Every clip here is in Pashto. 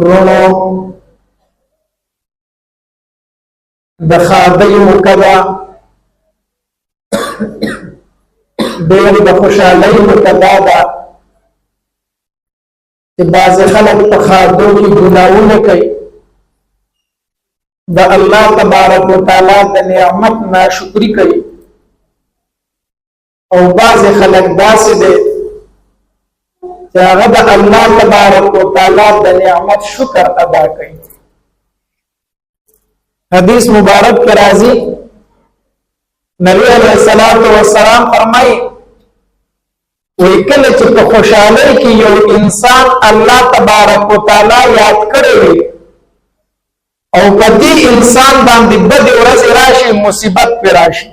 رونو د خادی مکدا ډېر د خوشحالۍ مکدا ده چې بعض خلک په خادو کې ګناهونه کوي د الله تبارک وتعالى د نعمت ناشکری کوي او بعض خلک داسې دي چې هغه د الله تبارک وتعالى د نعمت شکر ادا کوي حدیث مبارک کې راځي نبی علیہ الصلوۃ والسلام فرمایي وی کله چې په خوشحالۍ کې یو انسان الله تبارک وتعالى یاد کړي او په دې انسان باندې بد ورځ راشي مصیبت پر راشي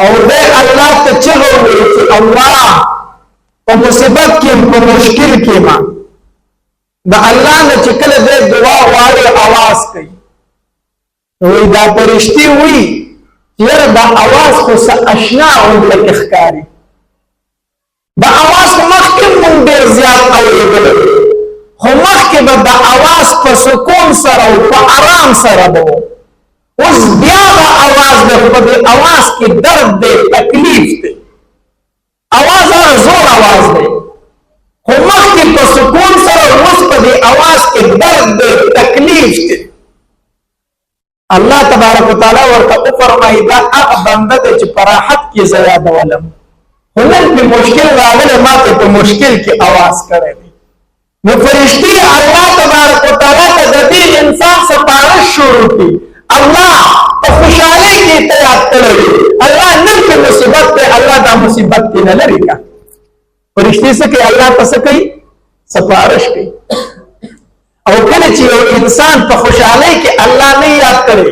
او دې الله ته چغوي چې الله په مصیبت کې په مشکل کې ما د الله نه چې کله دې دعا غواړي आवाज کوي وی دا پرشتي وی یره دا आवाज خو آشنا او لکخکاری دا आवाज مخکې مونږ ډېر زیات اورېدل خو مخکې به دا आवाज په سکون سره او په آرام سره به اوس بیا دا आवाज د په دې आवाज کې درد دی تکلیف دی आवाज هغه زور आवाज دی خو مخکې په سکون سره اوس په دې आवाज کې درد دی تکلیف دی الله تبارک وتعالى ورته فرمایي دا هغه بنده دی چې په راحت کې زیاده ولم هنن په مشکل راغله ماته په مشکل کې आवाज کړی دی نو فرشتي الله تبارک وتعالى ته د دې انسان سپارښت شروع کړي الله په خوشحالۍ کې تیار کړی الله نن په مصیبت ته الله دا مصیبت نه لري کا فرشتي څه کوي الله تاسو کوي سپارښت کوي او کله چې یو انسان په خوشحالۍ کې الله نه یاد کړي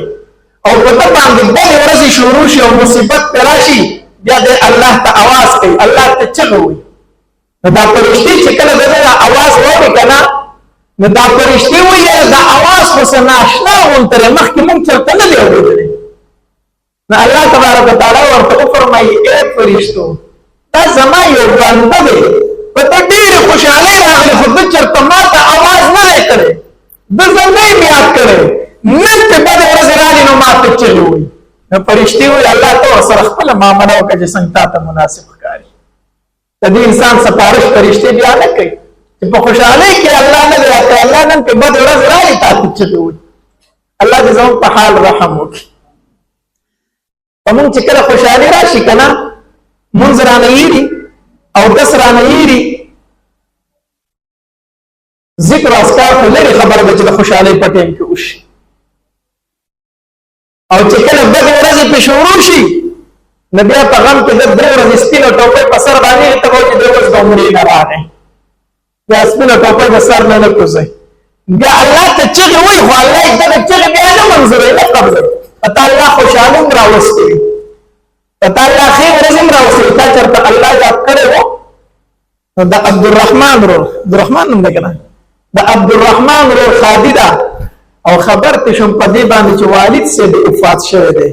او په باندې د ورځې شروع شي او مصیبت راشي بیا د الله ته आवाज کوي الله ته چغوي نو دا پرشتي چې کله دغه आवाज وره کنه نو دا پرشتي وایي دا आवाज خو ناشنا وونته مخکې مونږ چرته نه دی اورېدلی نو الله تبارک وتعالى ورته فرمایي اے فرشتو دا زما یو بنده دی په ډېر خوشاله راغلی خو د چرته ماته आवाज نه کړي د زمې یاد کړي نن ته به ورځ راځي نو ماته چلوي نو پرشتي وي الله ته سره خپل معاملې وکړي چې څنګه ته مناسب ښکاري د دې انسان سپارښت پرشتي بیا نه کوي چې په خوشحالۍ کې الله نه راځي الله نن په بد ورځ راځي تاسو چلوي الله دې زموږ په حال رحم وکړي موږ چې کله خوشحالي راشي کنه مونږ رانه یېري او دس رانه یېري ذکر اسکار خو لري خبره ده چې د خوشحالۍ په ټیم کې وشي او چې کله بد ورځې په شروع شي نو بیا په غم کې د درې ورځې سپینه ټوپۍ په سر باندې ته وایي چې درې ورځې د عمرې نه راغی بیا سپینه ټوپۍ په سر نه کوزئ بیا الله ته چغې وایي خو الله یې دغه چغې بیا نه منظوروي نه قبضوي په تا الله خوشحالي هم راوستې وي په تا الله ښې ورځې هم راوستې وي تا چېرته الله یاد کړی و نو د عبدالرحمن ورور عبدالرحمن نوم دی که نه د عبدالرحمن ورور خادي ده او خبر ته شم په دې باندې چې والد سي د وفات شوی دی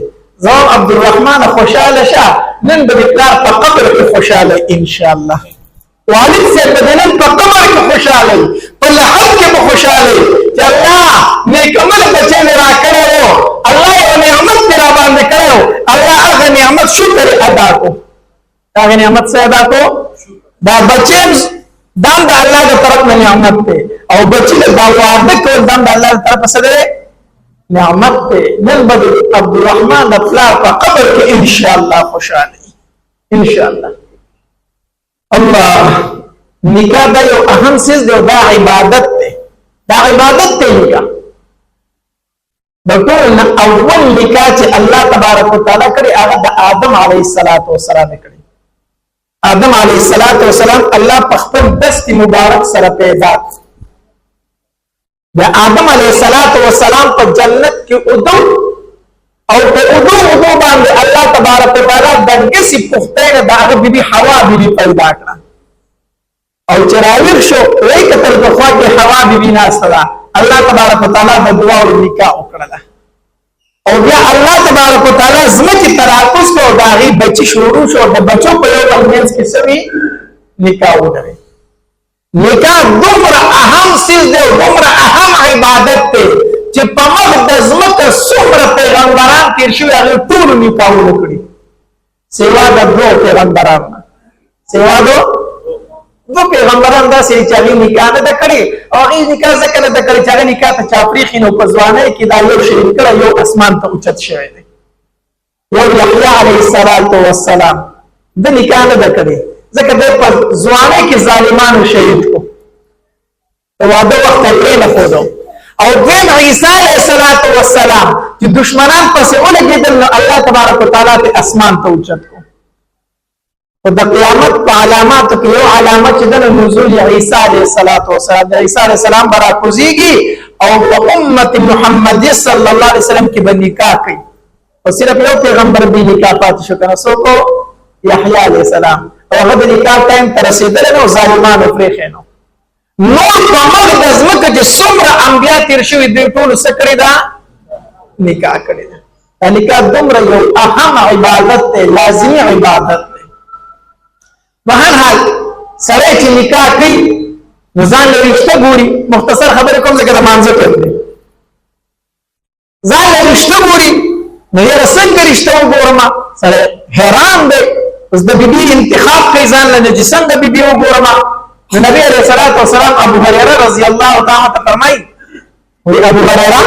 زما عبدالرحمن خوشاله شه نن به پلار په قبر کې خوشاله ان شاء الله والد سي په نن په قبر کې خوشاله په لحد کې به خوشاله چې الله نیکمل بچی مې را کړی و الله یو نعمت مې را باندې کړی الله هغه نعمت شکر ادا کو هغه نعمت څه ادا کو دا بچی دام د الله د طرف نه نعمت ته او بچی د واده کول دام د الله د طرف څخه دی نعمت ته نن به عبدالرحمن د پلار په قبر کې ان شاء الله خوشاله ان شاء الله الله نکاح دا یو اهم څه دی دا عبادت ته دا عبادت ته نکاح د ټول اول نکاح چې الله تبارک وتعالى کړی هغه د آدم علیه السلام کړی آدم علیه السلام الله په خپل دست مبارک سره پیدا د آدم علیه السلام په جنت کې ادو او په ادو باندې الله تبارک وتعالى دغه سي پختینه د هغه بیبي حوا بیبي پیدا کړه او چراویر شو وای کتل په خوا کې حوا بیبي ناسره الله تبارک وتعالى د دعا او نکاح وکړه او بیا الله تبارک وتعالى زمکه تراکوس کو داغي بچي شروع شو د بچو په یو منځ کې سوي نکاح وکړي نکاح دومره اهم سیز دی او دومره اهم عبادت دی چې په مخ د ځمکه څومره پیغمبران تېر شوي هغوی ټولو نکاحونه کړي سوا د دوو پیغمبرانو نه سوا د دو پیغمبران داسې چې هغې نکاح نه ده کړې او هغې نکاح ځکه نه ده کړې چې هغه نکاح ته چاپریخي نو په ځوانۍ کې دا یو شریک کړی یو اسمان ته اوچت شوی دی یو یحیی علیه السلام د نکاح نه ده کړې ځکه دی په ځوانۍ کې ظالمانو شهید کړو د واده وخت یې پرېنښودو او دویم عیسی علیه السلام چې دشمنان پسې ولګېدل نو الله تبارک وتعالی ته اسمان ته اوچت کړو او د قیامت په علاماتو کې یو علامت چې د نزول عیسی علیه السلام د عیسی علیه السلام به راکوزېږي او په امت محمدي صلی الله علیه وسلم کې به نکاح کوي او صرف یو پیغمبر به نکاح پاتې شو که نه څوک یحیی علیه السلام او هغه د نکاح ټایم ته رسېدلی نه او ظالمانو پرېښی نو نور په مخ د ځمکه چې څومره انبیا تېر شوي دوی ټولو څه کړې ده نکاح کړې ده دا نکاح دومره یو اهم عبادت دی لازمي عبادت دی بهر حال سړی چې نکاح کوي نو ځان له رشته ګوري مختصر خبرې کوم ځکه د مانځه ټیم دی ځان له رشته ګوري نو یاره څنګه رشته وګورم سړی حیران دی اوس د بیبي انتخاب کوي ځان له چې څنګه بیبي وګورم نو نبی علیه الصلاة والسلام ابو هریره رضی الله تعالی ته فرمایي وایي ابو هریره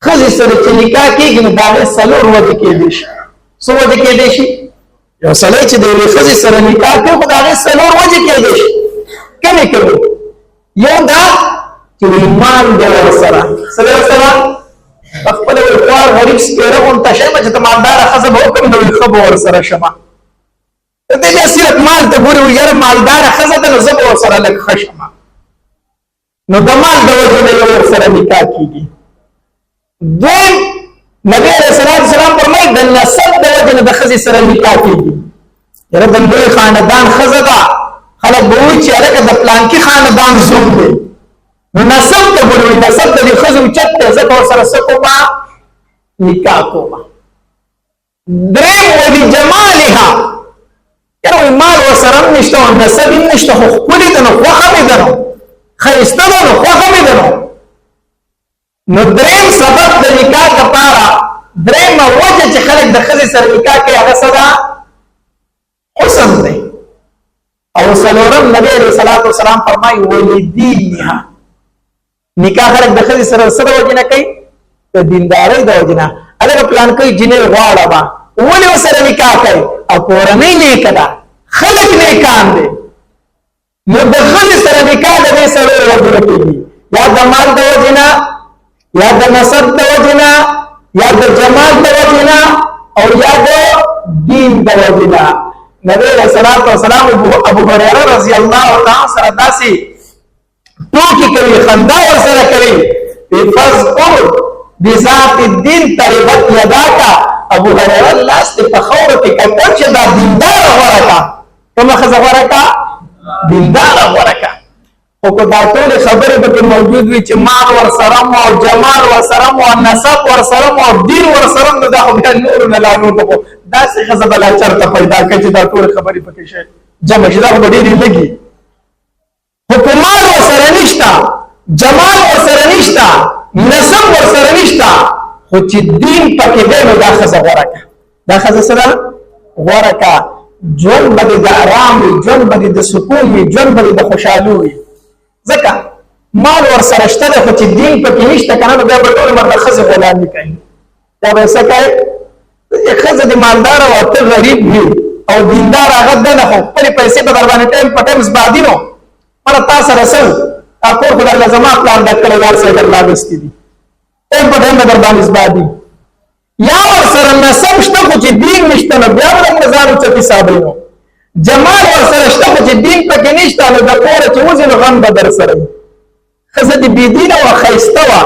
ښځې سره چې نکاح کېږي نو د هغې څلور وجې کېدی شي څو وجې کېدی شي یو سړی چې د یوې ښځې سره نکاح کوي خو د هغې څلور وجې کېدی شي کومې کوي یو دا چې ایمان دی ورسره څه دی ورسره په خپله وایي خوار غریب سپېره غونته شمه چې ته مالداره ښځه به وکړم نو ښه به ورسره شمه د دې بیا صرف مال ته ګوري وایي یاره مالداره ښځه ده نو زه به ورسره لږ ښه شمه نو د مال د وجې نه یو ورسره نکاح کېږي دویم نبی علیه السلام فرمایي د نسب د وجې نه د ښځې سره نکاح کېږي یاره د لوی خاندان ښځه ده خلک به وایي چې هلکه د پلانکي خاندان زوم دی نو نسب ته ګوري وایي نسب د دې ښځې اوچت دی ځکه ورسره څه کومه نکاح کومه درېیم وایي جمالها یاره وایي مال ورسره هم نشته او نسب هم نشته خو ښکلې ده نو خوښه مې ده نو ښایسته ده نو خوښه مې ده نو درېیم سبب د نکاح لپاره درېیمه وجه چې خلک د ښځې سره نکاح کوي هغه څه ده حسن دی او څلورم نبی علیه الصلاة والسلام فرمایي ولدینها نکاح خلک د ښځې سره څه د وجې نه کوي د دیندارۍ د وجې نه هلکه پلان کوي جنۍ غواړه به ولې ورسره نکاح کوي او کورنۍ نیکه ده خلک نیکان دی نو د ښځې سره نکاح د دې څلور وجونه کېږي یا د مال د وجې نه یا د نسب د وجې نه یا د جمال د وجې نه او یا د دین د وجې نه نبی علیه الصلاة والسلام ابو هریره رضی الله تعالی سره داسې ټوکې کوي خندا ورسره کوي فاذکر بذات الدین تربت یداکا ابو هریره لاس دې په خاوره کې کتل چې دا دینداره غوره کا کومه ښځه غوره کا دینداره غوره کا خو که دا ټولې خبرې پکې موجود وي چې مال ورسره مو او جمال ورسره مو او نسب ورسره مو او دین ورسره نو دا خو بیا نورو نه لا نور خو داسې ښځه به لا چېرته پیدا کړي چې دا ټولې خبرې پکې شي جمع شي دا خو به ډېرې لږي خو که مال ورسره نشته جمال ورسره نشته نسب ورسره نشته خو چې دین پکې دی نو دا ښځه غوره کړه دا ښځه څه ده غوره کړه ژوند به دې د ارام وي ژوند به دې د سکون وي ژوند به دې د خوشحالي وي ځکه مال ورسره شته ده خو چې دین پکې نشته که نه نو بیا به ټول عمر د ښځې غلامي کوي دا به څه کوي ښځه دې مالداره او ته غریب وي او دیندار هغه ده نه خو خپلې پیسې به در باندې ټایم په ټایم زبادي نو مړه تا سره څه دا کور خو درله زما پلان ډک کړی دا څه در لاګستي دي ټایم په ټایم به در باندې زبادي یا ورسره نسب شته خو چې دین نشته نو بیا به موږ ځان اوچت حسابوي نو جمال ورسره شته خو چې دین پکې نشته نو د کوره چې وځي نو غم به در سره وي ښځه دې بېدینه وه ښایسته وه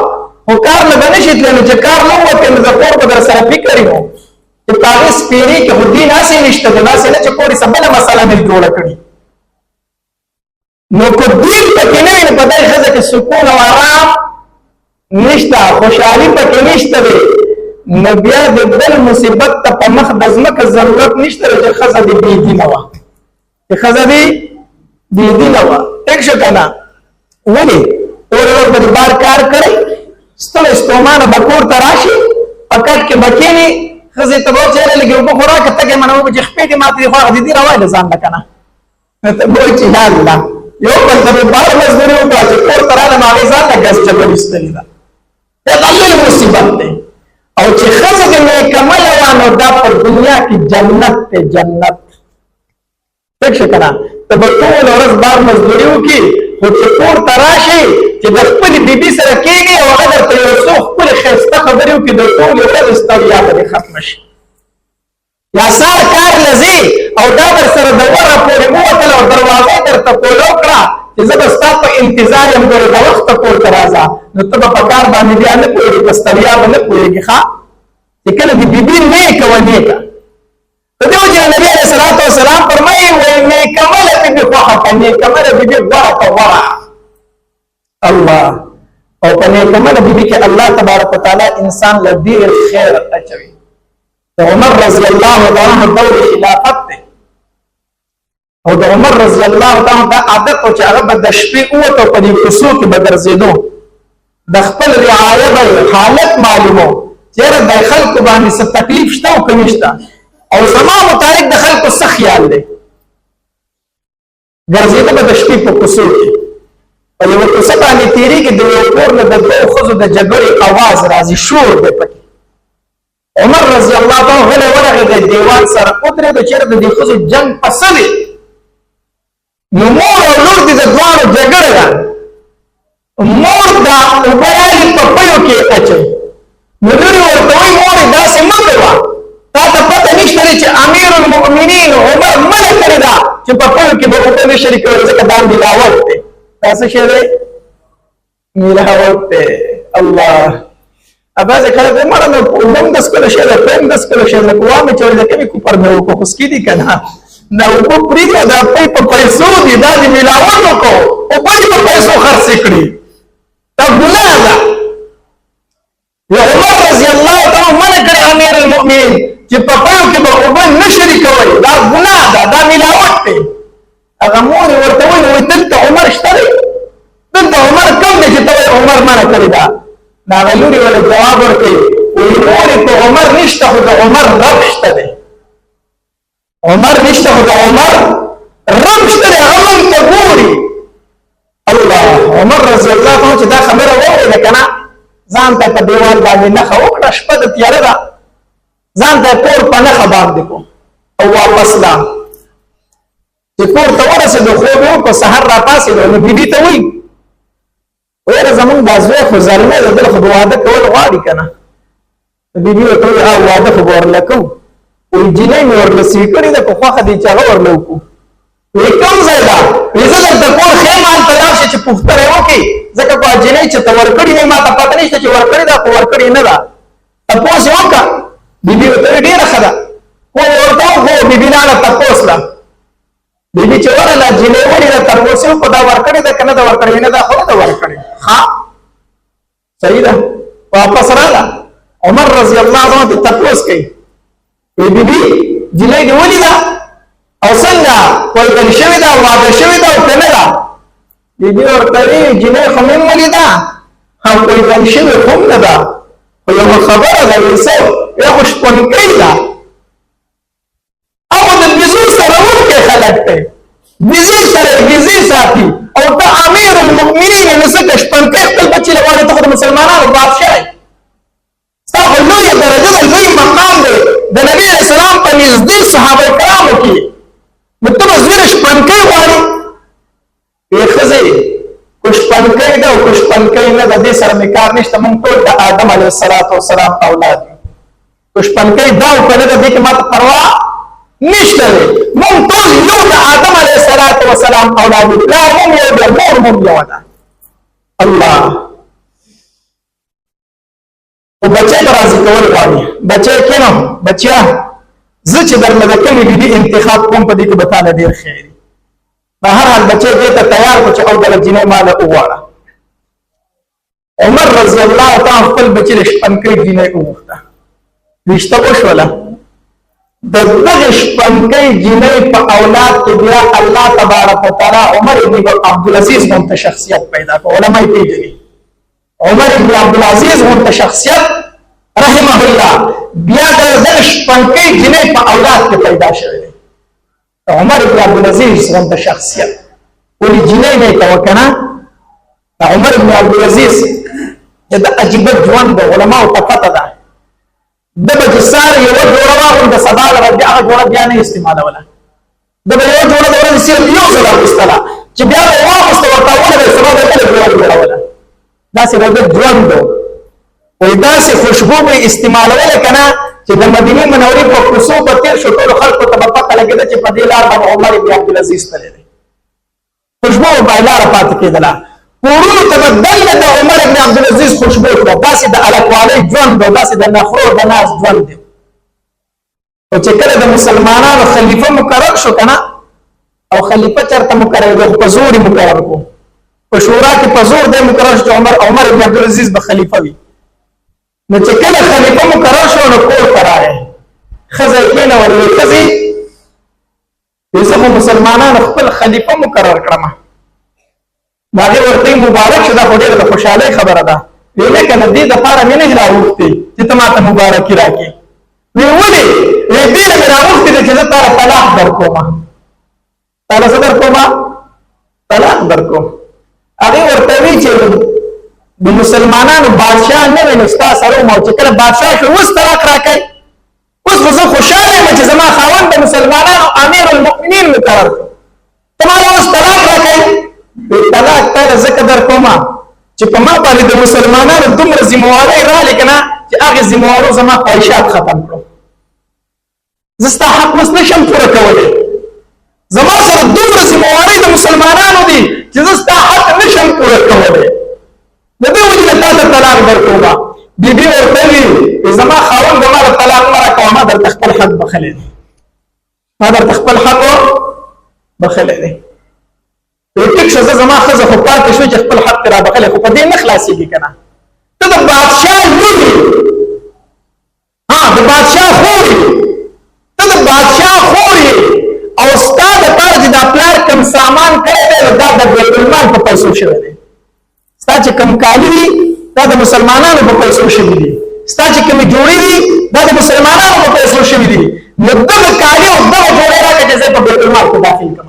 خو کار نه به نه شي تللی نو چې کار نه ووتې نو د کور به در سره فکر وي نو چې په هغې سپېرې کې خو دین هسې نشته دی داسې نه چې کور یې څه بله مسله مې جوړه کړي نو که دین پکې نه وي نو په دې ښځه کې سکون او آرام نشته خوشحالي پکې نشته دی نو بیا د بل مصیبت ته په مخ د ځمکه ضرورت نشته دی چې ښځه دې بېدینه وه چې ښځه دې دی نه وه ټیک شو که نه ولې اور به بار کار کړی ستړی ستومانه به کور ته راشي په کټ کې به کښېني ښځې ته به وچېرې لږې اوبه خو راکړه تږی منه وبه چې خپې دې ماته دي خو هغه دې راوایه له ځان له که نه ته به وایي چې یا الله یو بل ته مې بار مزدوري وکړه چې کور ته رالم هغې ځان له ګز جبل ایستلې ده دا لوی مصیبت دی او چې ښځه د نیکمله وه نو دا په دنیا کې جنت دی جنت ټیک شو که نه ته به ټوله ورځ بار مزدوري وکړي خو چې کور ته راشي چې د خپلې بیبي سره کښېني او هغه درته یو څو ښکلې ښایسته خبرې وکړي د ټولې ورځې ستړیا به دې ختمه شي یا سار کار له ځې او دا در سره د وره پورې ووتل او دروازه یې درته پولو کړه چې زه به ستا په انتظار یم ګوره د وخته کور ته راځه نو ته به په کار باندې بیا نه پوهېږې په ستړیا به نه پوهېږې ښه چې کله د بیبي نیکه وه نیکه په دې وجه نبي علیه الصلاة والسلام فرمایي وایي نیکمله بیبي خوښه کړه نیکمله بیبي غوره په غوره الله او په نیکمله بیبي کې الله تبارک وتعالی انسان له ډېر خیر اچوي د عمر رضی الله عنه دور خلافت دی او د عمر رضی الله عنه دا عادت او چې هغه به د شپې ووته په دې کوڅو کې به ګرځېدو د خپل رعایه به حالت معلومو چېرې د خلکو باندې څه تکلیف شته او که نشته او زما متعلق د خلکو څه خیال دی ګرځېده به د شپې په کوڅو کې په یوه کوڅه باندې تېرېږي د یو کور نه د دوو ښځو د جګړې اواز راځي شور دی پکې عمر رضی الله عنه غلی ورغېد دیوال سره ودرېدو چېرې د دې ښځو جنګ پسه دی نو مور او لور دې د دواړو جګړه ده مور دا اوبه رالي په پیو کې اچوي نو لورې ورته وایي مورې داسې مه کوه تا ته پته نشته دی چې امیر المؤمنین عمر منع کړې ده چې په پیو کې به اوبه نه شي کولی ځکه دا ملاوت دی دا څه شی دی ملاوت دی الله بعضې خلک وایي مړه نو اوبه هم دس کله شی ده پی هم دس کله شی ده که وامې چې ورته کومې کوپر مې وکړو خو سکي دي که نه دا اوبه پرېږده دا پی په پیسو دي دا دې ملاوت وکړو اوبه دې په پیسو خرڅې کړي دا ګناه ده عمر رضی الله عنه منع کړی امیر المؤمنین چې په پیو کې به اوبه نه شریکوئ دا ګناه ده دا ملاوت دی هغه مور یې ورته وایي وایي دلته عمر شته دی دلته عمر کم دی چې ته وایي عمر منع کړې ده د هغه لورې ولې جواب ورکوي وایي مورې که عمر نشته خو د عمر رب شته دی عمر نشته خو د عمر رب شته دی هغه موږ ته ګوري الله عمر رضی الله عنه چې دا خبره واورېده که نه ځان ته په دیوال باندې نښه وکړه شپه د تیاره ده ځان ته کور په نښه باندې کړو او واپس لا چې کور ته ورسېدو خوب یې وکړو سحر راپاڅېدو نو بیبي ته وایي ویره زمونږ دا زوی خو زلمی دی دله خو به واده کول غواړي که نه بیبي ورته وایي واده خو به ورله کوو وایي جینۍ مې ورله سوي کړې ده په خوښه دی چې هغه ورله وکړو وایي کوم ځای ده وایي زه درته کور ښیم هلته لاړ شي چې پوښتنه یې وکړي ځکه خو جینۍ چې ته ورکړې وایي ما ته پته نشته چې ورکړې ده خو ورکړې نه ده تپوس یې وکړه بیبي ورته وایي ډېره ښه ده خو ورته خو بیبي لاړه تپوس له بیبي چې ورله جینۍ ولیده تپوس یې وکړو دا ورکړې ده که نه ده ورکړې نه ده خو نه ده ورکړې ښه صحیح ده واپس راغله عمر رضی الله عنه ته تپوس کوي وایي بیبي جینۍ دې ولیده او څنګه کوئدل شوې ده واده شوې ده او که نه ده بیبي ورته وایي جینۍ خو مې هم ولیده او کوئدل شوې خو هم نه ده خو یوه خبره ده وایي څه یا خو شپونکۍ ده او د بزو سره وکړې خلک دی بزې سره بزې ساتي او ته امیر المؤمنین یې نو ځکه شپونکۍ خپل بچي له غواړې ته خو د مسلمانانو بادشاه یې ستا خو لویه درجه ده لوی مقام دی د نبي علیه السلام په نږدې صحابه کرامو کې نو ته به زوی شپونکۍ غواړې وایي ښځې که شپونکۍ ده او که شپونکۍ نه ده دې سره مې کار نشته موږ ټول د آدم علیه السلام اولاد یو که شپونکۍ ده او که نه ده دې کې ما ته پروا نشته دی موږ ټول یو د آدم علیه السلام اولاد یو پلار هم یو دی مور هم یوه ده الله خو بچی به راضي کول غواړي بچی کینم بچیا زه چې درله د کومې بیبي انتخاب کوم په دې کې به تا له ډېر خیر وي په هر حال بچی دې ته تیار کړو چې او دله جینۍ ماله وغواړه عمر رضی الله تعالی خپل بچی د شپونکۍ جینۍ وغوښته ویښته وشوله د دغه شپنکۍ جنۍ په اولاد کې بیا الله تبارک وتعالی عمر ابن عبدالعزیز غونته شخصیت پیدا کړ. علماء پیژني عمر ابن عبدالعزیز غونته شخصیت رحمه الله بیا د دغه شپنکۍ جنۍ په اولاد کې پیدا شوی دی. عمر ابن عبدالعزیز غونته شخصیت ولې جنۍ نه کوي کنه. عمر ابن عبدالعزیز د عجیبه ژوند د علماء ته پته ده. د بجسار یو جوړه واغون د سبا له بیا هغه جوړه بیا نه استعمالوله. د به یو جوړه د ورځې صرف یو ځل واغستله چې بیا به واغسته ورته ونه به سبا د بله جوړوله. داسې د ژوند و وایي داسې خوشبو به استعمالوله که نه چې د مدینې منورې په کوڅو به تېر شو ټولو خلکو ته به پته لګېده چې په دې لار باندې عمر ابن عبدالعزیز تللی دی. خوشبو به لاره پاتې کېدله. کورونو ته به دننه د عمر ابن عبدالعزیز خوشبو کړه. داسې د هلکوالۍ ژوند و، داسې د نخرو د ناز ژوند دی. او چې کله د مسلمانانو خلیفه مقرر شو که نه، او خلیفه چېرته مقرر دی؟ په زور یې مقرر کړو. په شورا کې په زور دی مقرر شو چې عمر ابن عبدالعزیز به خلیفه وي. نو چې کله خلیفه مقرر شو نو کور ته راغی. ښځه یې کېنولې، وایي ښځې زه خو مسلمانانو خپل خلیفه مقرر کړم. هغې ورته مبارک شه، دا خو ډېره د خوشحالۍ خبره ده. ویې لکه د دې دپاره مې نه راوغوښتې چې ته ماته مبارکي راکړې. ویې ولې؟ ویې دې نه مې راوغوښتې ده چې زه تاله طلاق درکومه. تاله څه درکومه؟ طلاق درکوم. هغې ورته وی چې د مسلمانانو بادشاه نه وی نو ستا سره وم، او چې کله بادشاه شو اوس طلاق راکوې. اوس خو زه خوشحاله یم چې زما خاوند د مسلمانانو امیر المؤمنین مقرر کړو، ته ما اوس طلاق راکوې. طلاق تاله ځکه درکومه چې په ما باندې د مسلمانانو دومره ذمهوارۍ راغلې که نه چې هغې ذمهوارو زما خواهشات ختم کړو. زه ستا حق اوس نشم پوره کولی. زما سره دومره ذمهوارۍ د مسلمانانو دي چې زه ستا حق نشم پوره کولی. د دې وجې نه تا ته طلاق درکومه. بیبي ورته وي زما خاوند زما د طلاق نه راکوه، ما درته خپل حق بخلی دی. ما درته خپل حق بخلی دی. ټیک شه زه زما ښځه خو پاتې شو چې خپل حق را بخلی، خو په دې نه خلاصېږي که نه. ته د بادشاه لور یې، د بادشاه خور یې، ته د بادشاه خور یې، او ستا دپاره چې دا پلار کوم سامان کړی دی نو دا د بیت المال په پیسو شوی دی. ستا چې کوم کالي دي دا د مسلمانانو په پیسو شوي دي. ستا چې کومې جوړې دي دا د مسلمانانو په پیسو شوي دي. نو دغه کالي او دغه جوړې راکړه چې زه په بیت المال کې داخل کړم.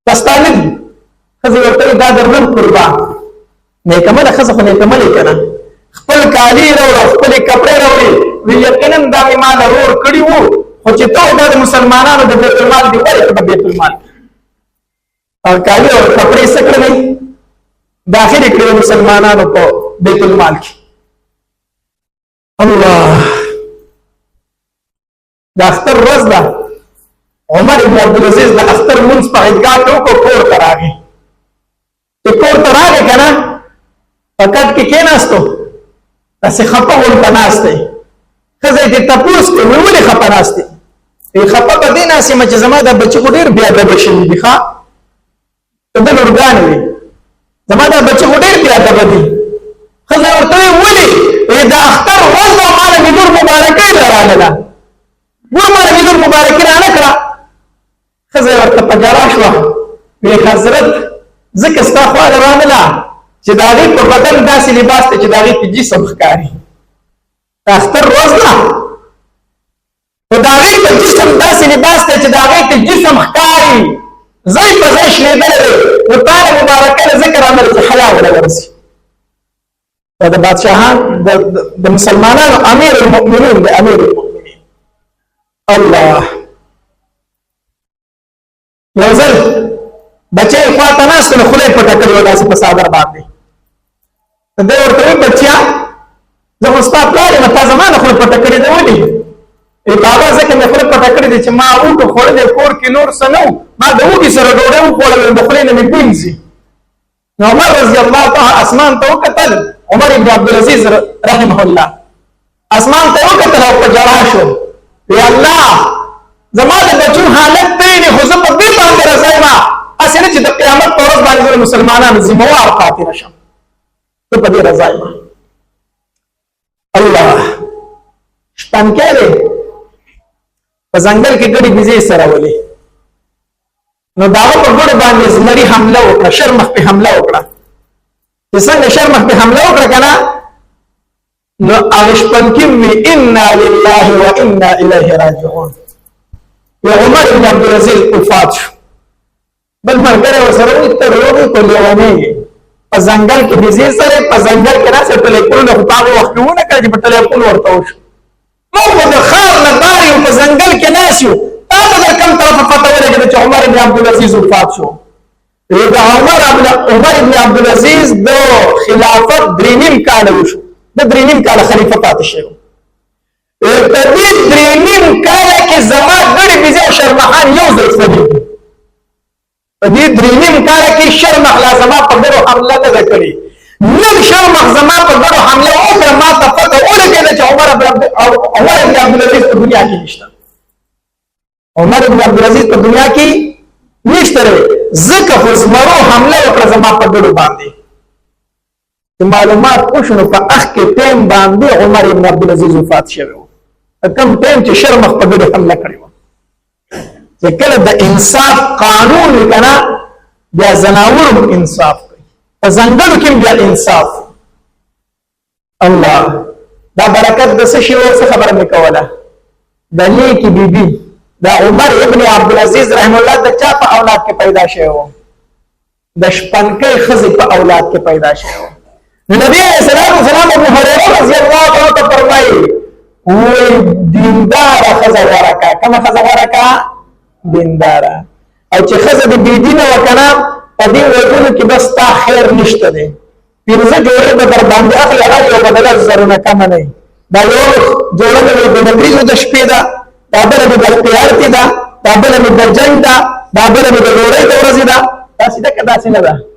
دا ستا نه دي. ښځې ورته وایي دا درنم قربان. نیکمله ښځه خو نیکملې که نه، خپل کالي یې راوړه، خپلې کپړې راوړې. وی یقینا دا مې ما ضرور کړي وو، خو چې ته دا د مسلمانانو د بیت المال دي ولې ته په بیت المال کې او کالي او کپړې څه کړې داخل کړي مسلمانانو په بیت المال کې. الله، د اختر ورځ ده. عمر ابن عبدالعزیز د اختر لمونځ په عیدګاه کې وکړو، کور ته راغی. چې کور ته راغی که نه، په کټ کې کېناستو، داسې خفه غونته ناست دی. ښځه یې تپوس کړي وایي ولې خفه ناست دی؟ وایي خفه په دې ناست یم چې زما دا بچي خو ډېر بېادبه شوي دي. ښه ته د لورګانې وې، زما دا بچي خو ډېر بېادبه دي. ښځه ورته وایي ولې؟ وایي د اختر ورځ ده او ما له مې لور مبارکۍ نه راغله، ور ما له مې لور مبارکي رانه کړه. ښځه ورته په ژړا شوه. وایي حضرت ځکه ستا خواله رانله چې د هغې په بدن داسې لباس دی چې د هغې په جسم ښکاري. د اختر ورځ ده خو د هغې په جسم داسې لباس دی چې د هغې په جسم ښکاري، ځای په ځای شلېدلی دی. نو تا له مبارکۍ نه ذکر عمل چې حیا ونه ورځي. دا د بادشاهان د مسلمانانو امیر المؤمنین دی، امیر المؤمنین. الله، یو ځل بچی خوا ته ناست نو خوله یې پټه کړې وه داسې په څادر باندې. دی ورته وایي بچیا زه خو ستا پلار یم، تا زما نه خوله پټه کړې ده ولې؟ بابا ځکه مې خوله پټه کړې ده چې ما اوږه خوړلې، کور کې نور څه نه وو، ما د اوږې سره ډوډۍ وخوړله، د خولې نه مې وینځي. نو عمر رضی الله تعالی اسمان ته وکتل، عمر ابن عبدالعزیز رحمه الله اسمان ته وکتل او په ژړا شو. وی الله زما د بچو حالت ته یې خو زه په دې باندې رضا یم، هسې نه چې د قیامت په ورځ باندې زه د مسلمانانو ذمهوار پاتې نه شم، زه په دې رضا یم. الله، شپنکی دی په ځنګل کې ګډي بيزي سره ولې نو دا په ګډ باندې زمري حمله وکړه شرمخ په حمله وکړه چې څنګه شرمخ په حمله وکړه کنه نو اوشپن کې وی انا لله وانا الیه راجعون یا عمر بن عبد العزيز وفات شو بل مرګره وسره تر روغي په لیوانه په ځنګل کې بيزي سره په ځنګل کې راځي ټلیفون خو په هغه وخت ونه کړي په ټلیفون ورته وشو نو د خار نه باري په ځنګل کې ناسیو تاسو د کوم طرف پته ولګی چې عمر بن عبد العزيز وفات شو دا عمر بن عبد العزيز د خلافت درینیم کال وشو د درینیم کال خلیفہ پاتې شو په دې درینیم کال کې زما ګړي بيزي او شرمخان یو ځل سړي په دې درینیم کال کې شرمخ لازمه په ډېرو حمله نه کړې نن شرمخ زما په ډېرو حمله وکړه ما ته پته ولګی چې عمر بن عبد العزيز په دنیا کې نشته عمر بن عبد العزيز په دنیا کې نشته ځکه خو زمرو حمله وکړه زما په ډېرو باندې معلومات وشنو په اخ کې ټیم باندې عمر بن عبد العزيز وفات شوی کم ټیم چې شرمخ په ډېرو حمله کړې و چې کله د انصاف قانون کنا بیا زناور انصاف کوي په ځنګلو کې بیا انصاف الله دا برکت د څه شی ورڅ خبره مې کوله د نیکی بیبي دا عمر ابن عبد العزيز رحم الله د چا په اولاد کې پیدا شوی و د شپنکې خزې په اولاد کې پیدا شوی و نبی علیہ السلام ابو هريره رضی الله عنه فرمایي وې دیندار خزه ورکا کومه خزه ورکا دیندار او چې خزه د بيدینه وکړه په دې وجود کې بس تا خیر نشته دی پیرزه جوړه به در باندې اخلي هغه یو بدل زرونه کم نه دا یو جوړه د بدرې د شپې دا بل د اختیار ته دا بل د جنگ دا بل د ډوړې د ورځې دا تاسو دا کدا څنګه ده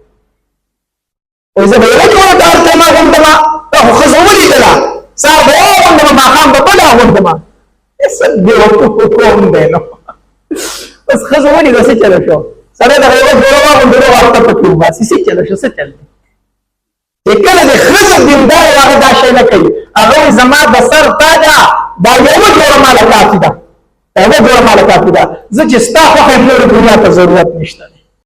او زه به یو جوړه کار ته ما غوندم ته خزه ولې ده صاحب غوندم ما خام په بل غوندم اسد دی ورته کوم دی نو بس خزه ولې ده څه چلو شو سره دا یو جوړه غوندم ورته پکې بس څه چلو شو څه چل کله د خزه دیندار هغه دا شي نه کوي هغه زما د سر تاجا دا یو جوړه مالکات ده یو جوړه مالکات ده زه چې ستا خو هیڅ دنیا ته ضرورت نشته